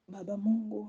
Baba Mungu,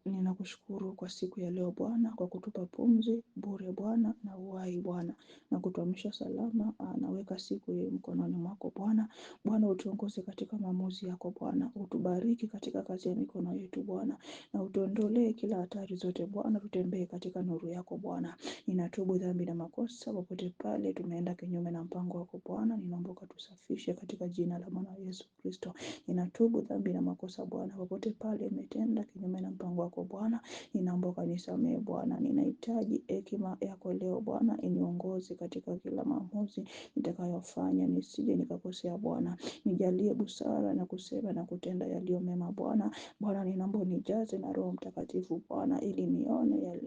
ninakushukuru kwa siku ya leo Bwana, kwa kutupa pumzi bure Bwana na uhai Bwana, na kutuamsha salama. Naweka siku hii mkononi mwako Bwana. Bwana, utuongoze katika maamuzi yako Bwana, utubariki katika kazi ya mikono yetu Bwana, na utuondolee kila hatari zote Bwana, tutembee katika nuru yako Bwana. Ninatubu dhambi na makosa popote pale tumeenda kinyume na mpango wako Bwana. Ninaomba ukatusafishe katika jina la Bwana Yesu Kristo. Ninatubu dhambi na makosa Bwana, popote pale nimetenda kinyume na mpango wako Bwana. Ninaomba ukanisamehe Bwana. Ninahitaji hekima yako leo Bwana, iniongoze katika kila maamuzi nitakayofanya, nisije nikakosea Bwana. Nijalie busara na kusema na kutenda yaliyo mema Bwana. Bwana, ninaomba unijaze na Roho Mtakatifu Bwana, ili nione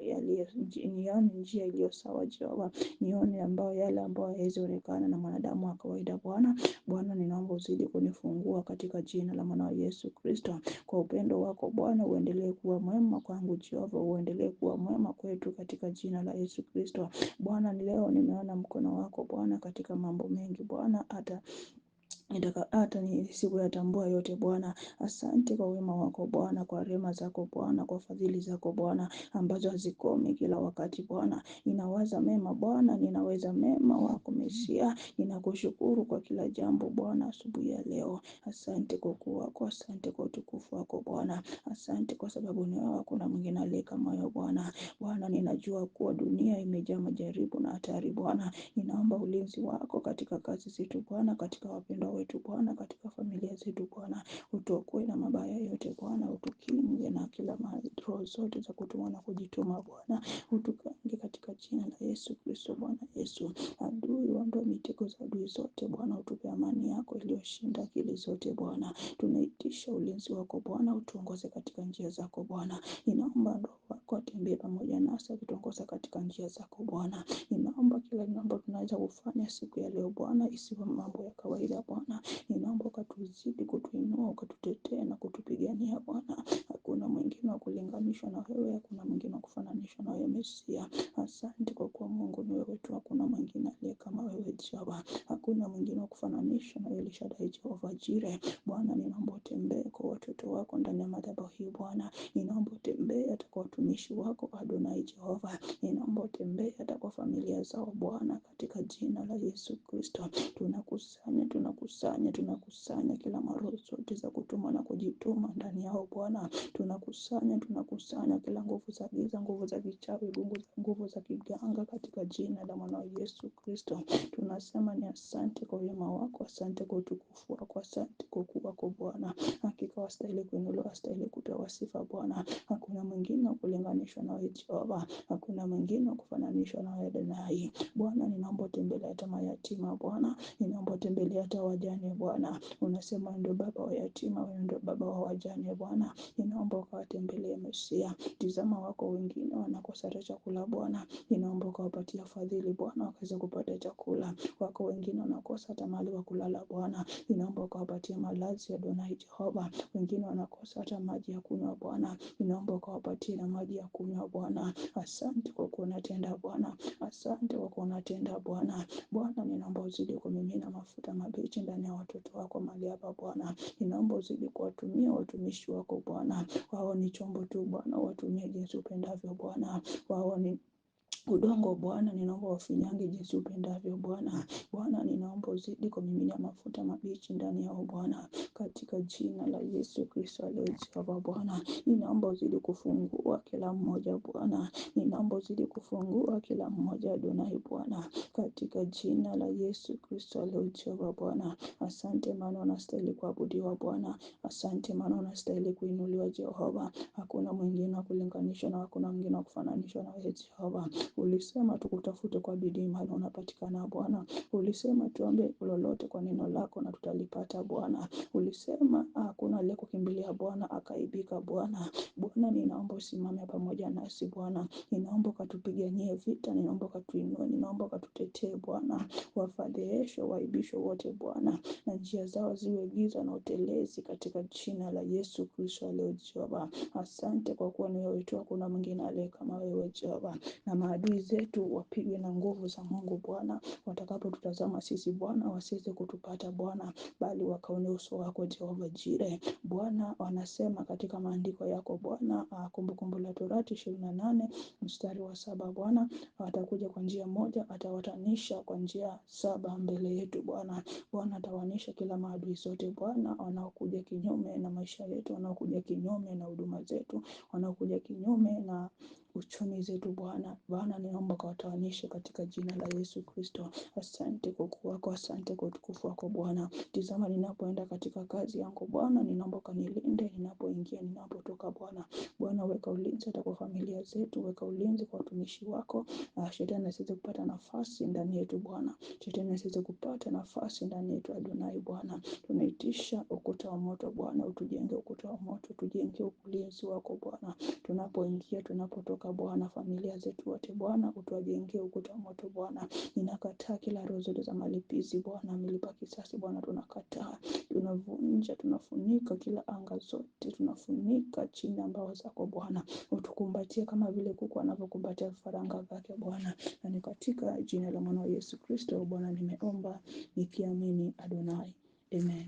njia iliyo sawa Jehova. Nione yale ambayo hayawezi onekana na mwanadamu wa kawaida Bwana. Bwana, ninaomba uzidi kunifungua katika jina la Mwana Yesu Kristo. Kwa upendo wako Bwana, uendelee kuwa mwema kwangu Jehova, uendelee kuwa mwema kwetu katika jina la Yesu Kristo. Bwana, leo nimeona mkono wako Bwana katika mambo mengi Bwana, hata sikuyatambua yote Bwana. Asante kwa wema wako Bwana, kwa rehema zako Bwana, kwa fadhili zako Bwana ambazo hazikomi kila wakati Bwana. Ninawaza mema Bwana, ninaweza mema wako Mesia. Ninakushukuru kwa kila jambo Bwana asubuhi ya leo. Asante kwa ukuu wako, asante kwa utukufu wako Bwana. Asante kwa sababu ni wewe, hakuna mwingine aliye kama wewe Bwana. Bwana, ninajua kuwa dunia imejaa majaribu na hatari Bwana. Ninaomba ulinzi wako katika kazi zetu Bwana, katika wapendwa wetu Bwana, katika familia zetu Bwana. Utuokoe na mabaya yote Bwana, utukinge na kila roho zote za kutumwa na kujituma Bwana. Utukange katika jina la Yesu Kristo. Bwana Yesu, adui ondoa mitego za adui zote Bwana, utupe amani yako iliyoshinda akili zote Bwana. Tunaitisha ulinzi wako Bwana, utuongoze katika njia zako Bwana. Ninaomba Roho wako atembee pamoja nasi, utuongoze katika njia zako Bwana. Ninaomba kila jambo tunaweza kufanya siku ya leo Bwana, isiwe mambo ya kawaida Bwana. Ninaomba ukatuzidi kutuinua, ukatutetea na kutupigania Bwana. Hakuna mwingine wa kulinganishwa na wewe, hakuna mwingine wa kufananishwa na wewe Mesia. Asante kwa kuwa Mungu ni wewe tu, hakuna mwingine aliye kama wewe Jehova. Hakuna mwingine wa kufananishwa na wewe El Shaddai Jehova Jireh. Bwana, ninaomba utembee kwa watoto wako ndani ya madhabahu hii Bwana. Ninaomba utembee hata kwa watumishi wako Adonai Jehova. Ninaomba utembee hata kwa familia zao Bwana, katika jina la Yesu Kristo. Tunakusanya kila maroho zote za kutuma na kujituma ndani yao Bwana. Tunakusanya kila nguvu za giza, nguvu za vichawi, nguvu za kiganga katika jina la Mwana Yesu Kristo. Tunasema ni asante kwa wema wako, asante kwa utukufu wako, asante kwa ukuu wako Bwana. Hakika wastahili kuinuliwa, wastahili kupewa sifa Bwana. Hakuna mwingine wa kulinganishwa na wewe Jehova. Hakuna mwingine wa kufananishwa na wewe Adonai. Bwana, ninaomba utembelee hata mayatima Bwana. Ninaomba utembelee hata wajane Bwana. Unasema ndio baba wa yatima, wewe ndio baba wa wajane Bwana. Ninaomba ukawatembelee Mesia. Tizama wako wengine wanakosa chakula Bwana. Ninaomba ukawapatia fadhili Bwana, wakaweza kupata chakula. Wako wengine wanakosa hata mahali pa kulala Bwana. Ninaomba ukawapatia malazi Adonai Jehova. Wengine wanakosa hata maji ya kunywa Bwana. Ninaomba ukawapatie na maji ya kunywa Bwana. Asante kwa kuwa unatenda Bwana. Asante kwa kuwa unatenda Bwana. Bwana, ninaomba uzidi kumimina mafuta mabichi ndani ya watoto wako mahali hapa Bwana. Ninaomba uzidi kuwatumia watumishi wako Bwana. Wao ni chombo tu Bwana, watumie jinsi upendavyo Bwana. Wao ni udongo Bwana, ninaomba wafinyange jinsi upendavyo Bwana. Bwana, ninaomba uzidi kumimina mafuta mabichi ndani yao Bwana, katika jina la Yesu Kristo aliye Jehova Bwana. Ninaomba uzidi kufungua kila mmoja Bwana. Ninaomba uzidi kufungua kila mmoja Adonai Bwana, katika jina la Yesu Kristo aliye Jehova Bwana. Asante maana unastahili kuabudiwa Bwana. Asante maana unastahili kuinuliwa Jehova. Hakuna mwingine wa kulinganishwa na hakuna mwingine wa kufananishwa na wewe Jehova. Ulisema tukutafute kwa bidii maana unapatikana Bwana. Ulisema tuombe lolote kwa neno lako na tutalipata Bwana. Ulisema hakuna aliyekukimbilia Bwana akaibika Bwana. Bwana, ninaomba usimame pamoja nasi Bwana. Ninaomba ukatupiganie vita, ninaomba ukatuinue, ninaomba ukatutetee Bwana. Wafadhaishwe, waaibishwe wote Bwana, na njia zao ziwe giza na utelezi, katika jina la Yesu Kristo aliye Jehova. Asante kwa kuwa ni wewe tu, hakuna mwingine aliye kama wewe Jehova. Na maadui zetu wapigwe na nguvu za Mungu Bwana. Watakapotutazama sisi Bwana, wasiweze kutupata Bwana, bali wakaone uso wako Jehova Jireh. Bwana, wanasema katika maandiko yako Bwana, Kumbukumbu la Torati 28 mstari wa 7 Bwana, atakuja kwa njia moja, atawatanisha kwa njia 7 mbele yetu Bwana. Bwana atawanisha kila maadui zote Bwana, wanaokuja kinyume na maisha yetu, wanaokuja kinyume na huduma zetu, wanaokuja kinyume na uchumi zetu Bwana. Bwana, ninaomba kawatawanishe katika jina la Yesu Kristo. Asante kwa ukuu wako, asante kwa utukufu wako Bwana. Tazama ninapoenda katika kazi yangu Bwana, ninaomba kanilinde ninapoingia, ninapotoka Bwana. Bwana, weka ulinzi hata kwa familia zetu, weka ulinzi kwa watumishi wako. Shetani asiweze kupata nafasi ndani yetu Bwana. Shetani asiweze kupata nafasi ndani yetu Adonai Bwana. Tunaitisha ukuta wa moto Bwana, utujenge ukuta wa moto, tujenge ulinzi wako Bwana. Tunapoingia, tunapotoka Bwana, familia zetu wote Bwana, utujenge ukuta wa moto Bwana. Ninakataa kila roho zote za malipizi Bwana, milipa kisasi Bwana, tunakataa. Tunavunja, tunafunika kila anga zote, tunafunika chini ya mbawa zako Bwana. Utukumbatie kama vile kuku anavyokumbatia vifaranga vyake Bwana. Na ni katika jina la mwana wa Yesu Kristo Bwana nimeomba nikiamini Adonai. Amen.